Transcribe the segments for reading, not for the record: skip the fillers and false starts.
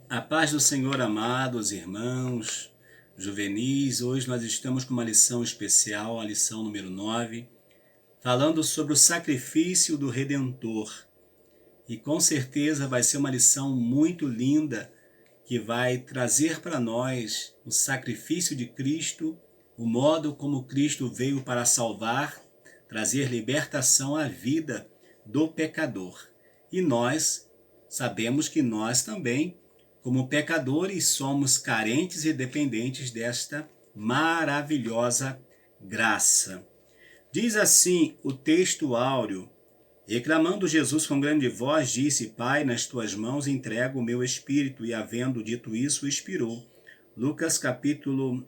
A paz do Senhor, amados irmãos, juvenis. Hoje nós estamos com uma lição especial, a lição número 9, falando sobre o sacrifício do Redentor. E com certeza vai ser uma lição muito linda, que vai trazer para nós o sacrifício de Cristo, o modo como Cristo veio para salvar, trazer libertação à vida do pecador. E nós sabemos que nós também, como pecadores, somos carentes e dependentes desta maravilhosa graça. Diz assim o texto áureo: reclamando Jesus com grande voz, disse: Pai, nas tuas mãos entrego o meu espírito. E havendo dito isso, expirou. Lucas capítulo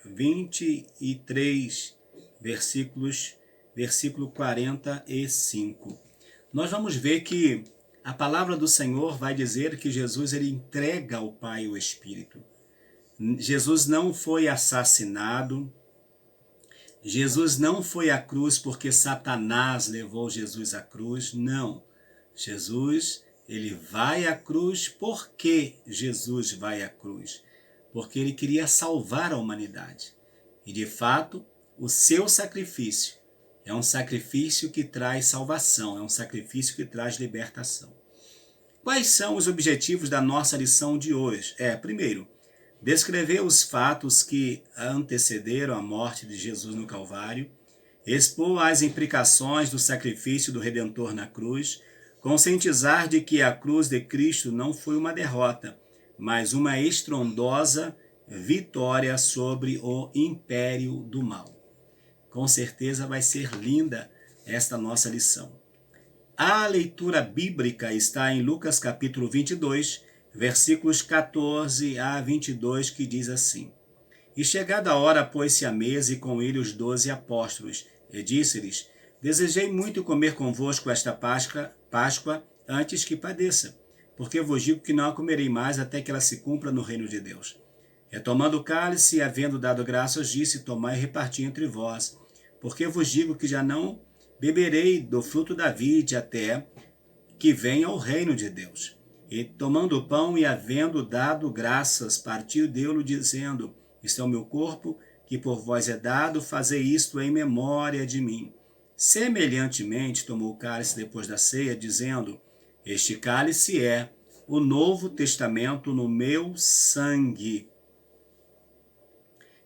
23, versículo 45. Nós vamos ver que a palavra do Senhor vai dizer que Jesus ele entrega ao Pai o Espírito. Jesus não foi assassinado. Jesus não foi à cruz porque Satanás levou Jesus à cruz. Não. Jesus, ele vai à cruz porque Jesus vai à cruz. Porque ele queria salvar a humanidade. E de fato, o seu sacrifício é um sacrifício que traz salvação, é um sacrifício que traz libertação. Quais são os objetivos da nossa lição de hoje? Primeiro, descrever os fatos que antecederam a morte de Jesus no Calvário, expor as implicações do sacrifício do Redentor na cruz, conscientizar de que a cruz de Cristo não foi uma derrota, mas uma estrondosa vitória sobre o império do mal. Com certeza vai ser linda esta nossa lição. A leitura bíblica está em Lucas capítulo 22, versículos 14 a 22, que diz assim: E chegada a hora, pôs-se à mesa e com ele os 12 apóstolos, e disse-lhes: Desejei muito comer convosco esta Páscoa antes que padeça, porque vos digo que não a comerei mais até que ela se cumpra no reino de Deus. Retomando o cálice e havendo dado graças, disse: Tomai e reparti entre vós, porque vos digo que já não beberei do fruto da vide até que venha o reino de Deus. E tomando o pão e havendo dado graças, partiu, deu-lo, dizendo: Este é o meu corpo, que por vós é dado, fazei isto em memória de mim. Semelhantemente, tomou o cálice depois da ceia, dizendo: Este cálice é o novo testamento no meu sangue,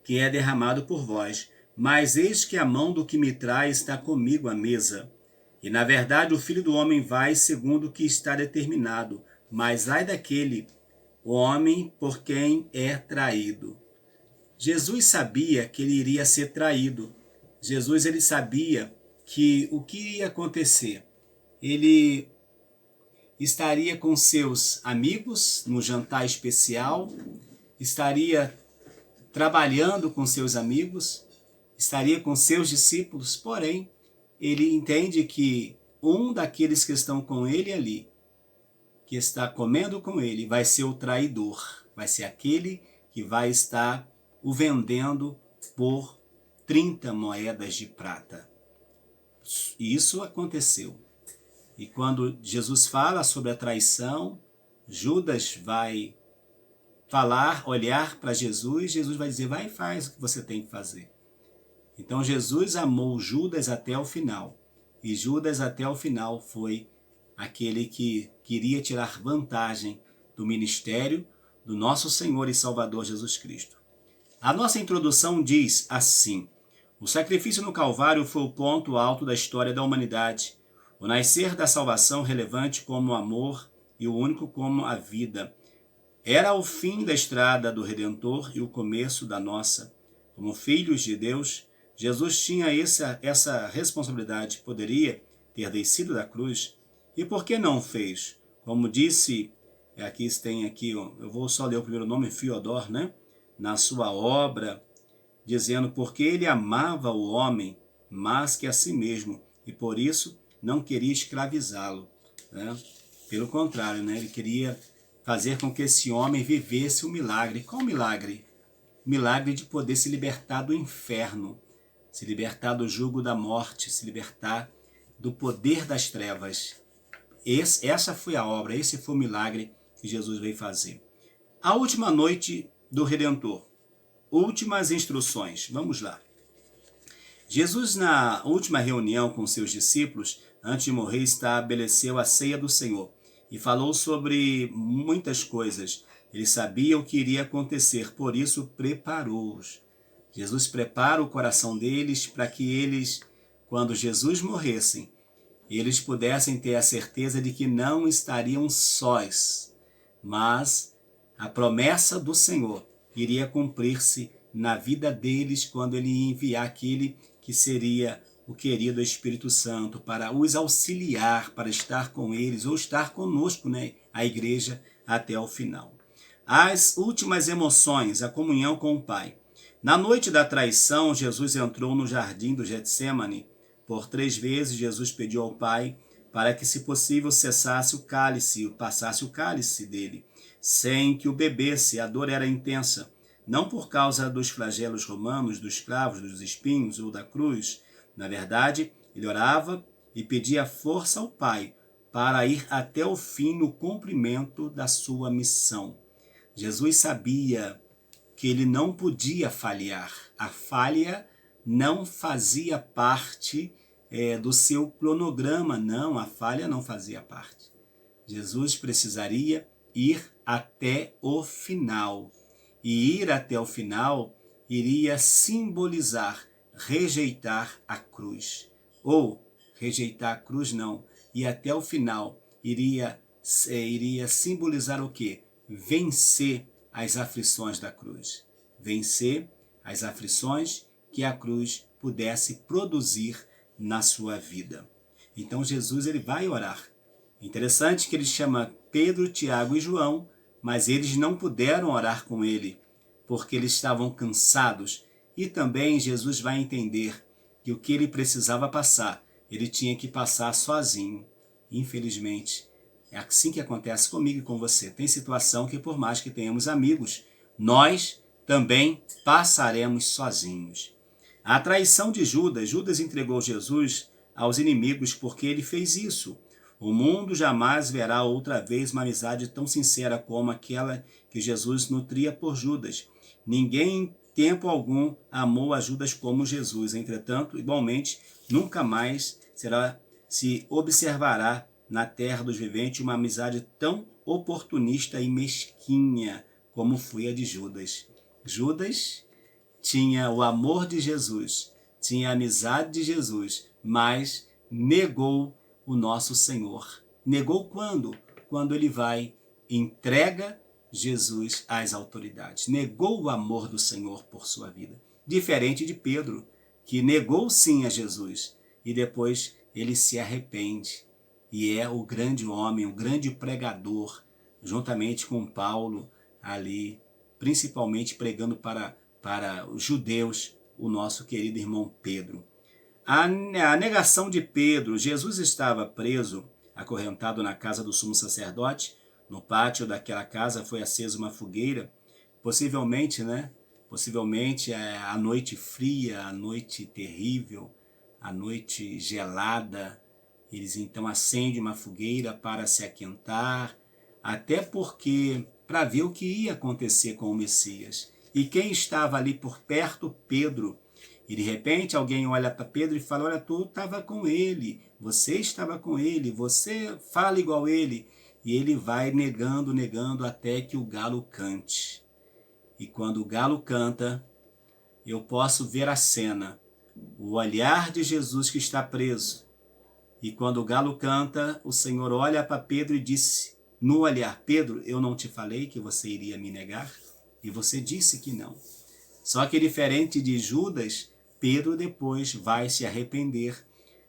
que é derramado por vós. Mas eis que a mão do que me traz está comigo à mesa. E na verdade o Filho do Homem vai segundo o que está determinado, mas ai daquele homem por quem é traído. Jesus sabia que ele iria ser traído. Jesus ele sabia que o que ia acontecer. Ele estaria com seus amigos no jantar especial, estaria trabalhando com seus amigos, estaria com seus discípulos, porém, ele entende que um daqueles que estão com ele ali, que está comendo com ele, vai ser o traidor, vai ser aquele que vai estar o vendendo por 30 moedas de prata. Isso aconteceu. E quando Jesus fala sobre a traição, Judas vai falar, olhar para Jesus, Jesus vai dizer: vai e faz o que você tem que fazer. Então Jesus amou Judas até o final. E Judas até o final foi aquele que queria tirar vantagem do ministério do nosso Senhor e Salvador Jesus Cristo. A nossa introdução diz assim: o sacrifício no Calvário foi o ponto alto da história da humanidade, o nascer da salvação relevante como o amor e o único como a vida. Era o fim da estrada do Redentor e o começo da nossa. Como filhos de Deus, Jesus tinha essa responsabilidade. Poderia ter descido da cruz. E por que não fez? Como disse, eu vou só ler o primeiro nome, Fiodor, né? Na sua obra, dizendo: porque ele amava o homem mais que a si mesmo, e por isso não queria escravizá-lo, né? Pelo contrário, né? Ele queria fazer com que esse homem vivesse um milagre. Qual milagre? O milagre de poder se libertar do inferno, se libertar do jugo da morte, se libertar do poder das trevas. Essa foi a obra, esse foi o milagre que Jesus veio fazer. A última noite do Redentor. Últimas instruções. Vamos lá. Jesus, na última reunião com seus discípulos, antes de morrer, estabeleceu a ceia do Senhor e falou sobre muitas coisas. Ele sabia o que iria acontecer, por isso preparou-os. Jesus prepara o coração deles para que eles, quando Jesus morressem, eles pudessem ter a certeza de que não estariam sós, mas a promessa do Senhor iria cumprir-se na vida deles quando ele ia enviar aquele que seria o querido Espírito Santo para os auxiliar, para estar com eles ou estar conosco, né, a igreja até o final. As últimas emoções, a comunhão com o Pai. Na noite da traição, Jesus entrou no jardim do Getsêmani. Por 3 vezes, Jesus pediu ao Pai para que, se possível, cessasse o cálice, passasse o cálice dele, sem que o bebesse. A dor era intensa, não por causa dos flagelos romanos, dos cravos, dos espinhos ou da cruz. Na verdade, ele orava e pedia força ao Pai para ir até o fim no cumprimento da sua missão. Jesus sabia que ele não podia falhar. A falha não fazia parte do seu cronograma, não, a falha não fazia parte. Jesus precisaria ir até o final. E ir até o final iria simbolizar rejeitar a cruz. Ou rejeitar a cruz não, e até o final iria simbolizar o quê? Vencer as aflições da cruz. Vencer as aflições que a cruz pudesse produzir na sua vida. Então Jesus ele vai orar. Interessante que ele chama Pedro, Tiago e João, mas eles não puderam orar com ele, porque eles estavam cansados. E também Jesus vai entender que o que ele precisava passar, ele tinha que passar sozinho. Infelizmente, é assim que acontece comigo e com você. Tem situação que, por mais que tenhamos amigos, nós também passaremos sozinhos. A traição de Judas. Judas entregou Jesus aos inimigos porque ele fez isso. O mundo jamais verá outra vez uma amizade tão sincera como aquela que Jesus nutria por Judas. Ninguém em tempo algum amou a Judas como Jesus. Entretanto, igualmente, nunca mais se observará na terra dos viventes uma amizade tão oportunista e mesquinha como foi a de Judas. Judas tinha o amor de Jesus, tinha a amizade de Jesus, mas negou o nosso Senhor. Negou quando? Quando ele vai e entrega Jesus às autoridades. Negou o amor do Senhor por sua vida. Diferente de Pedro, que negou sim a Jesus e depois ele se arrepende. E é o grande homem, o grande pregador, juntamente com Paulo, ali, principalmente pregando para os judeus, o nosso querido irmão Pedro. A negação de Pedro. Jesus estava preso, acorrentado na casa do sumo sacerdote. No pátio daquela casa foi acesa uma fogueira, possivelmente, a noite fria, a noite terrível, a noite gelada. Eles então acendem uma fogueira para se aquentar, até porque para ver o que ia acontecer com o Messias. E quem estava ali por perto? Pedro. E de repente alguém olha para Pedro e fala: olha, tu estava com ele, você estava com ele, você fala igual ele. E ele vai negando até que o galo cante. E quando o galo canta, eu posso ver a cena, o olhar de Jesus que está preso. E quando o galo canta, o Senhor olha para Pedro e disse no olhar: Pedro, eu não te falei que você iria me negar? E você disse que não. Só que diferente de Judas, Pedro depois vai se arrepender.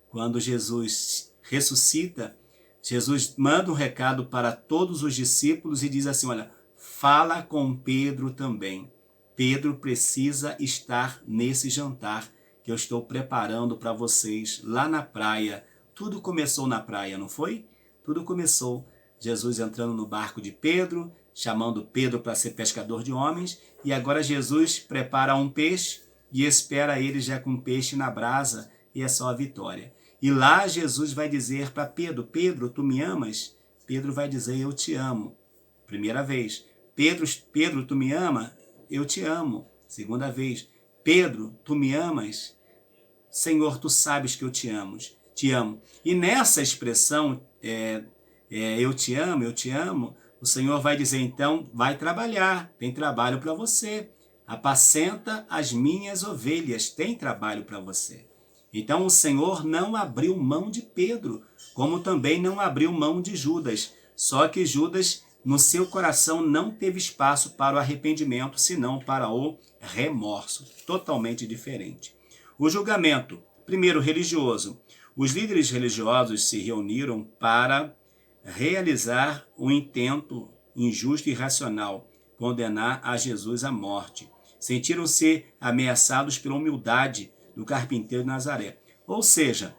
Quando Jesus ressuscita, Jesus manda um recado para todos os discípulos e diz assim: olha, fala com Pedro também. Pedro precisa estar nesse jantar que eu estou preparando para vocês lá na praia. Tudo começou na praia, não foi? Tudo começou Jesus entrando no barco de Pedro, chamando Pedro para ser pescador de homens, e agora Jesus prepara um peixe e espera ele já com peixe na brasa, e é só a vitória. E lá Jesus vai dizer para Pedro: Pedro, tu me amas? Pedro vai dizer: eu te amo. Primeira vez. Pedro, tu me ama? Eu te amo. Segunda vez, Pedro, tu me amas? Senhor, tu sabes que eu te amo. Te amo. E nessa expressão, eu te amo, o Senhor vai dizer, então, vai trabalhar, tem trabalho para você. Apacenta as minhas ovelhas, tem trabalho para você. Então o Senhor não abriu mão de Pedro, como também não abriu mão de Judas. Só que Judas, no seu coração, não teve espaço para o arrependimento, senão para o remorso. Totalmente diferente. O julgamento, primeiro religioso. Os líderes religiosos se reuniram para realizar o intento injusto e irracional, condenar a Jesus à morte. Sentiram-se ameaçados pela humildade do carpinteiro de Nazaré. Ou seja,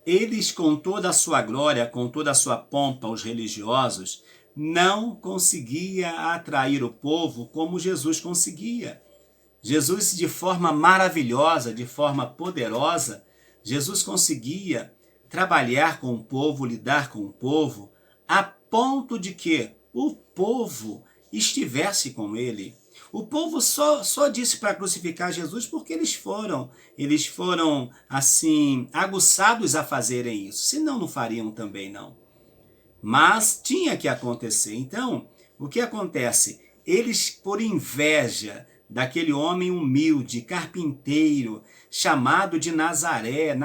eles, com toda a sua glória, com toda a sua pompa, os religiosos, não conseguia atrair o povo como Jesus conseguia. Jesus, de forma maravilhosa, de forma poderosa, Jesus conseguia trabalhar com o povo, lidar com o povo, a ponto de que o povo estivesse com ele. O povo só disse para crucificar Jesus porque eles foram assim, aguçados a fazerem isso. Senão não fariam também não. Mas tinha que acontecer. Então, o que acontece? Eles, por inveja daquele homem humilde, carpinteiro, chamado de Nazaré,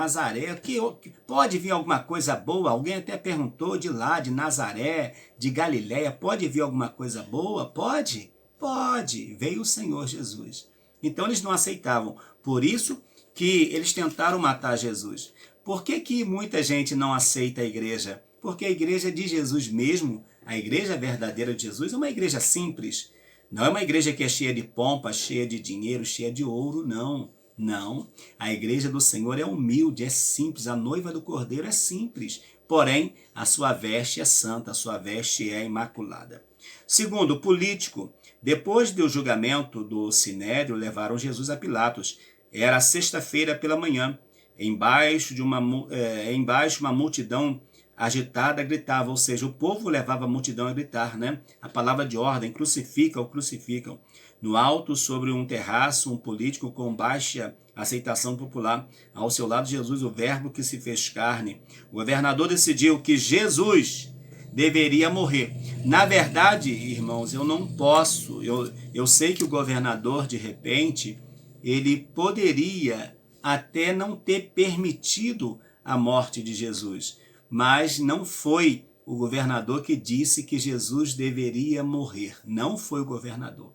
que pode vir alguma coisa boa? Alguém até perguntou de lá, de Nazaré, de Galiléia, pode vir alguma coisa boa? Pode? Pode. Veio o Senhor Jesus. Então eles não aceitavam. Por isso que eles tentaram matar Jesus. Por que muita gente não aceita a igreja? Porque a igreja de Jesus mesmo, a igreja verdadeira de Jesus, é uma igreja simples. Não é uma igreja que é cheia de pompa, cheia de dinheiro, cheia de ouro, não. Não. A igreja do Senhor é humilde, é simples. A noiva do Cordeiro é simples. Porém, a sua veste é santa, a sua veste é imaculada. Segundo, político. Depois do julgamento do Sinédrio, levaram Jesus a Pilatos. Era sexta-feira pela manhã. Embaixo uma multidão agitada gritava, ou seja, o povo levava a multidão a gritar, né? A palavra de ordem, crucificam, crucificam. No alto, sobre um terraço, um político com baixa aceitação popular. Ao seu lado, Jesus, o verbo que se fez carne. O governador decidiu que Jesus deveria morrer. Na verdade, irmãos, eu não posso, eu sei que o governador, de repente, ele poderia até não ter permitido a morte de Jesus, mas não foi o governador que disse que Jesus deveria morrer. Não foi o governador.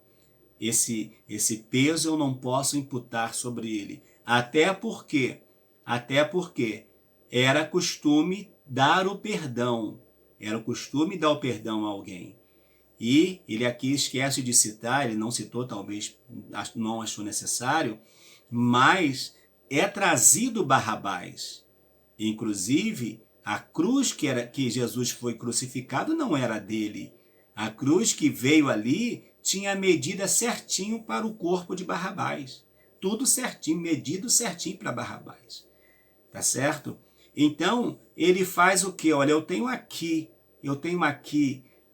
Esse peso eu não posso imputar sobre ele. Até porque era costume dar o perdão. Era o costume dar o perdão a alguém. E ele aqui esquece de citar, ele não citou, talvez não achou necessário, mas é trazido Barrabás. Inclusive, a cruz que Jesus foi crucificado não era dele. A cruz que veio ali tinha a medida certinho para o corpo de Barrabás. Tudo certinho, medido certinho para Barrabás. Tá certo? Então, ele faz o quê? Olha, eu tenho aqui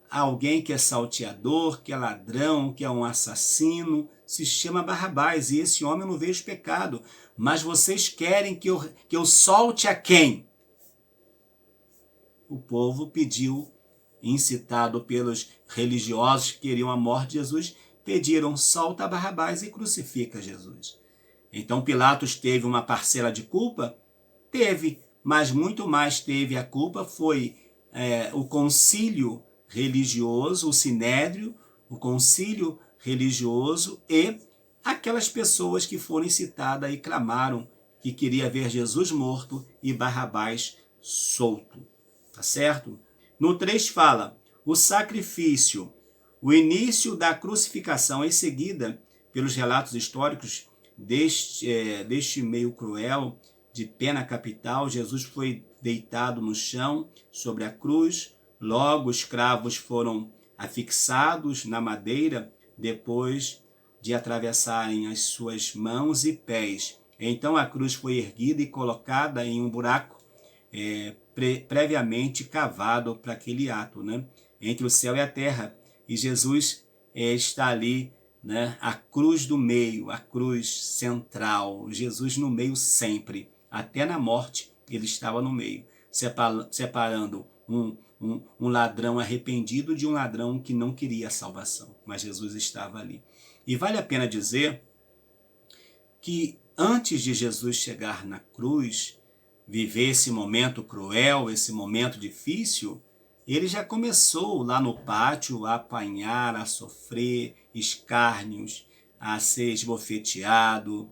alguém que é salteador, que é ladrão, que é um assassino, se chama Barrabás, e esse homem não vejo pecado. Mas vocês querem que eu solte a quem? O povo pediu, incitado pelos religiosos que queriam a morte de Jesus, pediram, solta Barrabás e crucifica Jesus. Então Pilatos teve uma parcela de culpa? Teve, mas muito mais teve a culpa foi o concílio religioso, o sinédrio, o concílio religioso e aquelas pessoas que foram incitadas e clamaram que queria ver Jesus morto e Barrabás solto. Tá certo? No 3 fala, o sacrifício, o início da crucificação, em seguida, pelos relatos históricos deste meio cruel, de pena capital, Jesus foi deitado no chão, sobre a cruz, logo os cravos foram afixados na madeira, depois de atravessarem as suas mãos e pés. Então a cruz foi erguida e colocada em um buraco previamente cavado para aquele ato, né? Entre o céu e a terra. E Jesus está ali, né? A cruz do meio, a cruz central. Jesus no meio sempre. Até na morte ele estava no meio, separando um ladrão arrependido de um ladrão que não queria a salvação. Mas Jesus estava ali. E vale a pena dizer que antes de Jesus chegar na cruz, viver esse momento cruel, esse momento difícil, ele já começou lá no pátio a apanhar, a sofrer escárnios, a ser esbofeteado,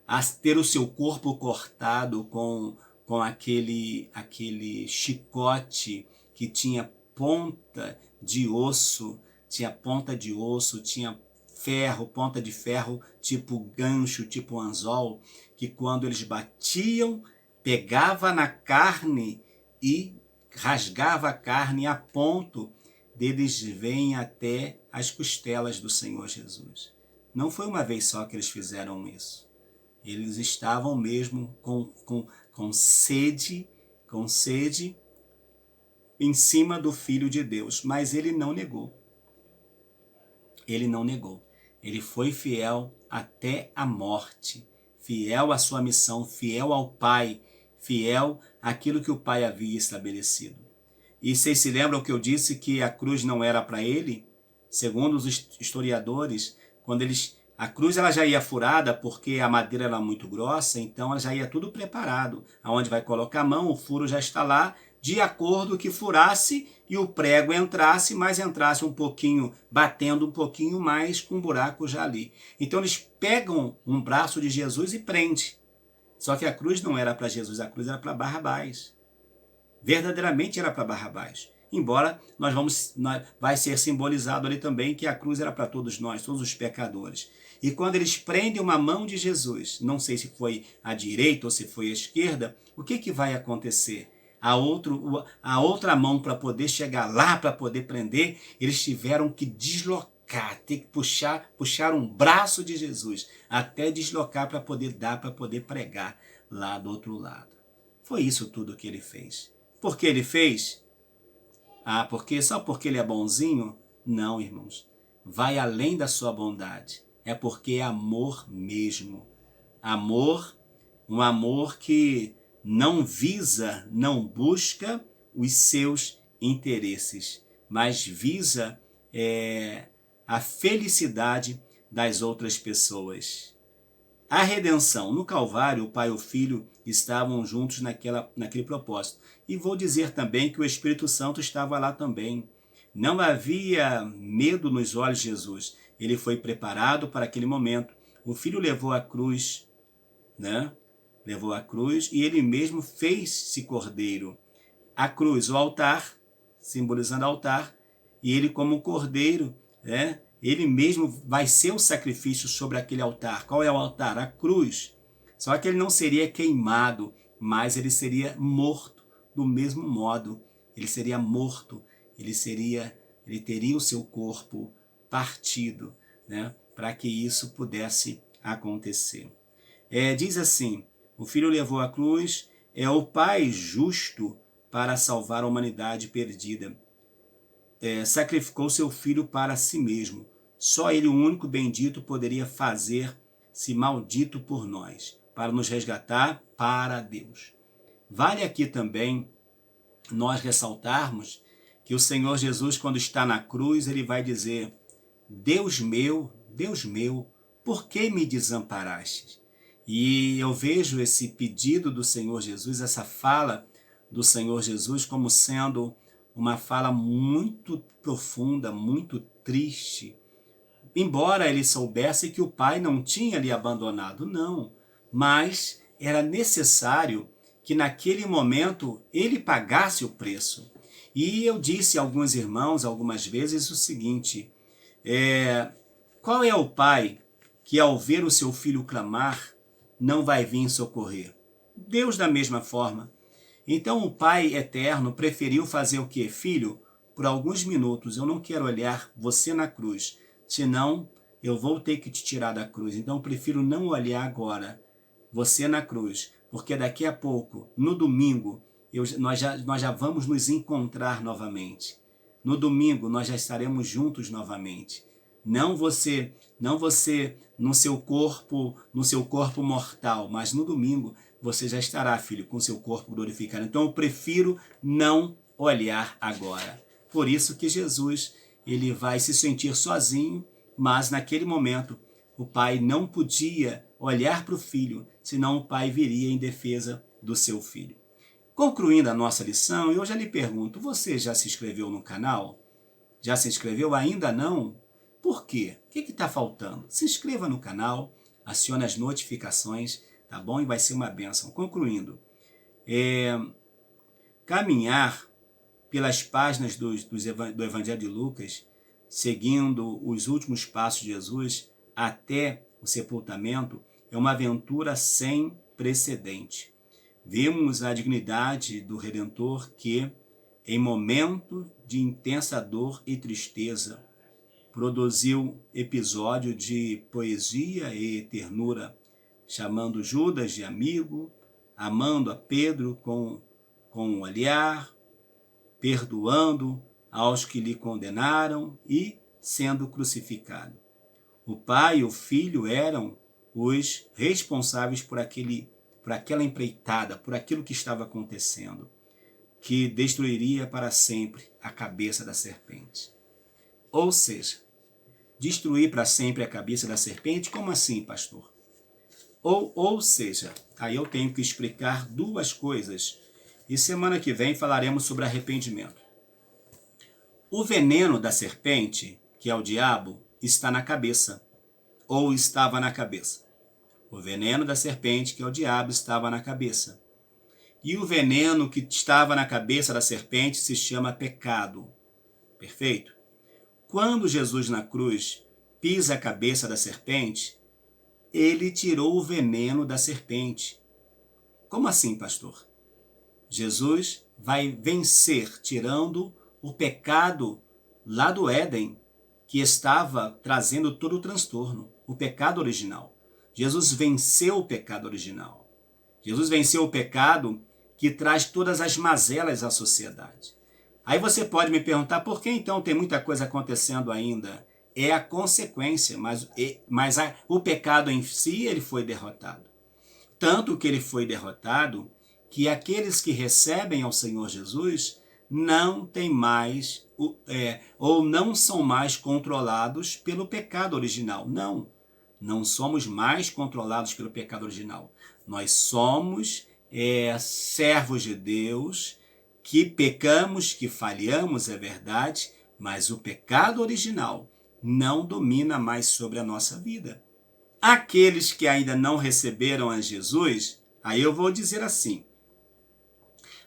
a ter o seu corpo cortado com aquele chicote que tinha ponta de osso, tinha ferro, ponta de ferro, tipo gancho, tipo anzol, que quando eles batiam, pegava na carne e rasgava a carne a ponto deles verem até as costelas do Senhor Jesus. Não foi uma vez só que eles fizeram isso. Eles estavam mesmo com sede em cima do Filho de Deus, mas ele não negou. Ele não negou. Ele foi fiel até a morte, fiel à sua missão, fiel ao Pai, fiel àquilo que o Pai havia estabelecido. E vocês se lembram que eu disse que a cruz não era para ele? Segundo os historiadores, a cruz ela já ia furada porque a madeira era muito grossa, então ela já ia tudo preparado. Aonde vai colocar a mão, o furo já está lá, de acordo que furasse e o prego entrasse, mas entrasse um pouquinho, batendo um pouquinho mais com um buraco já ali. Então eles pegam um braço de Jesus e prende. Só que a cruz não era para Jesus, a cruz era para Barrabás. Verdadeiramente era para Barrabás. Embora vai ser simbolizado ali também que a cruz era para todos nós, todos os pecadores. E quando eles prendem uma mão de Jesus, não sei se foi à direita ou se foi à esquerda, o que vai acontecer? A outra mão para poder chegar lá, para poder prender, eles tiveram que deslocar, ter que puxar um braço de Jesus, até deslocar para poder dar, para poder pregar lá do outro lado. Foi isso tudo que ele fez. Por que ele fez? Só porque ele é bonzinho? Não, irmãos. Vai além da sua bondade. É porque é amor mesmo. Um amor que não visa, não busca os seus interesses, mas visa a felicidade das outras pessoas. A redenção. No Calvário, o Pai e o Filho estavam juntos naquele propósito. E vou dizer também que o Espírito Santo estava lá também. Não havia medo nos olhos de Jesus. Ele foi preparado para aquele momento. O Filho levou a cruz, né? Levou a cruz e ele mesmo fez-se cordeiro. A cruz, o altar, simbolizando o altar, e ele como cordeiro, né? Ele mesmo vai ser o sacrifício sobre aquele altar. Qual é o altar? A cruz. Só que ele não seria queimado, mas ele seria morto do mesmo modo. Ele seria morto, ele teria o seu corpo partido, né? Para que isso pudesse acontecer. Diz assim, o Filho levou a cruz, é o Pai justo para salvar a humanidade perdida. Sacrificou seu Filho para si mesmo. Só ele, o único bendito, poderia fazer-se maldito por nós, para nos resgatar para Deus. Vale aqui também nós ressaltarmos que o Senhor Jesus, quando está na cruz, ele vai dizer: Deus meu, por que me desamparaste? E eu vejo esse pedido do Senhor Jesus, essa fala do Senhor Jesus como sendo uma fala muito profunda, muito triste. Embora ele soubesse que o Pai não tinha lhe abandonado, não. Mas era necessário que naquele momento ele pagasse o preço. E eu disse a alguns irmãos algumas vezes o seguinte: qual é o pai que ao ver o seu filho clamar não vai vir socorrer? Deus da mesma forma. Então o Pai eterno preferiu fazer o quê? Filho, por alguns minutos eu não quero olhar você na cruz, senão eu vou ter que te tirar da cruz. Então eu prefiro não olhar agora você na cruz, porque daqui a pouco, no domingo, nós já vamos nos encontrar novamente. No domingo nós já estaremos juntos novamente. Não você no seu corpo mortal, mas no domingo você já estará, filho, com seu corpo glorificado. Então eu prefiro não olhar agora. Por isso que Jesus, ele vai se sentir sozinho, mas naquele momento o pai não podia olhar para o filho, senão o pai viria em defesa do seu filho. Concluindo a nossa lição, eu já lhe pergunto, você já se inscreveu no canal? Já se inscreveu? Ainda não? Por quê? O que está faltando? Se inscreva no canal, acione as notificações, tá bom? E vai ser uma bênção. Concluindo, caminhar pelas páginas do Evangelho de Lucas, seguindo os últimos passos de Jesus até o sepultamento, é uma aventura sem precedente. Vimos a dignidade do Redentor que, em momento de intensa dor e tristeza, produziu episódio de poesia e ternura, chamando Judas de amigo, amando a Pedro com um olhar, perdoando aos que lhe condenaram e sendo crucificado. O pai e o filho eram os responsáveis por aquela empreitada, por aquilo que estava acontecendo, que destruiria para sempre a cabeça da serpente. Ou seja, destruir para sempre a cabeça da serpente? Como assim, pastor? Ou seja, aí eu tenho que explicar duas coisas. E semana que vem falaremos sobre arrependimento. O veneno da serpente, que é o diabo, está na cabeça, ou estava na cabeça. O veneno da serpente, que é o diabo, estava na cabeça. E o veneno que estava na cabeça da serpente se chama pecado. Perfeito? Quando Jesus na cruz pisa a cabeça da serpente, ele tirou o veneno da serpente. Como assim, pastor? Jesus vai vencer tirando o pecado lá do Éden, que estava trazendo todo o transtorno, o pecado original. Jesus venceu o pecado original. Jesus venceu o pecado que traz todas as mazelas à sociedade. Aí você pode me perguntar, por que então tem muita coisa acontecendo ainda? É a consequência, mas o pecado em si ele foi derrotado. Tanto que ele foi derrotado que aqueles que recebem ao Senhor Jesus não têm mais, ou não são mais controlados pelo pecado original. Não somos mais controlados pelo pecado original. Nós somos servos de Deus, que pecamos, que falhamos, é verdade, mas o pecado original não domina mais sobre a nossa vida. Aqueles que ainda não receberam a Jesus, aí eu vou dizer assim,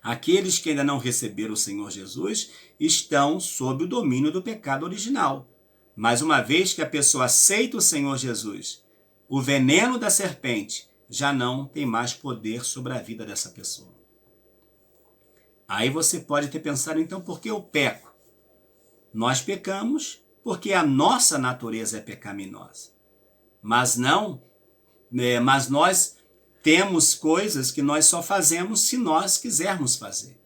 aqueles que ainda não receberam o Senhor Jesus estão sob o domínio do pecado original. Mas uma vez que a pessoa aceita o Senhor Jesus, o veneno da serpente já não tem mais poder sobre a vida dessa pessoa. Aí você pode ter pensado, então, por que eu peco? Nós pecamos porque a nossa natureza é pecaminosa. Mas nós temos coisas que nós só fazemos se nós quisermos fazer.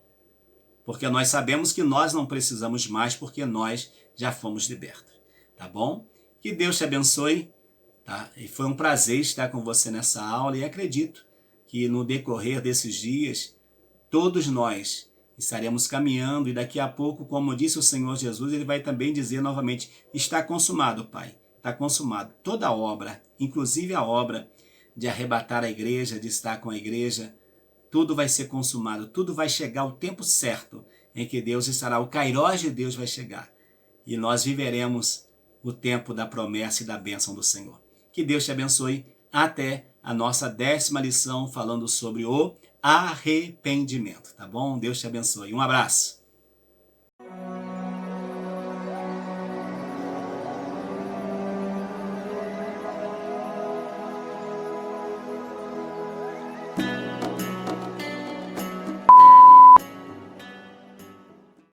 Porque nós sabemos que nós não precisamos mais, porque nós já fomos libertos. Tá bom? Que Deus te abençoe. Tá? E foi um prazer estar com você nessa aula e acredito que no decorrer desses dias, todos nós estaremos caminhando e daqui a pouco, como disse o Senhor Jesus, ele vai também dizer novamente, está consumado, Pai, está consumado. Toda a obra, inclusive a obra de arrebatar a igreja, de estar com a igreja, tudo vai ser consumado, tudo vai chegar o tempo certo em que Deus estará, o kairós de Deus vai chegar e nós viveremos o tempo da promessa e da bênção do Senhor. Que Deus te abençoe. Até a nossa 10ª lição falando sobre o arrependimento, tá bom? Deus te abençoe. Um abraço.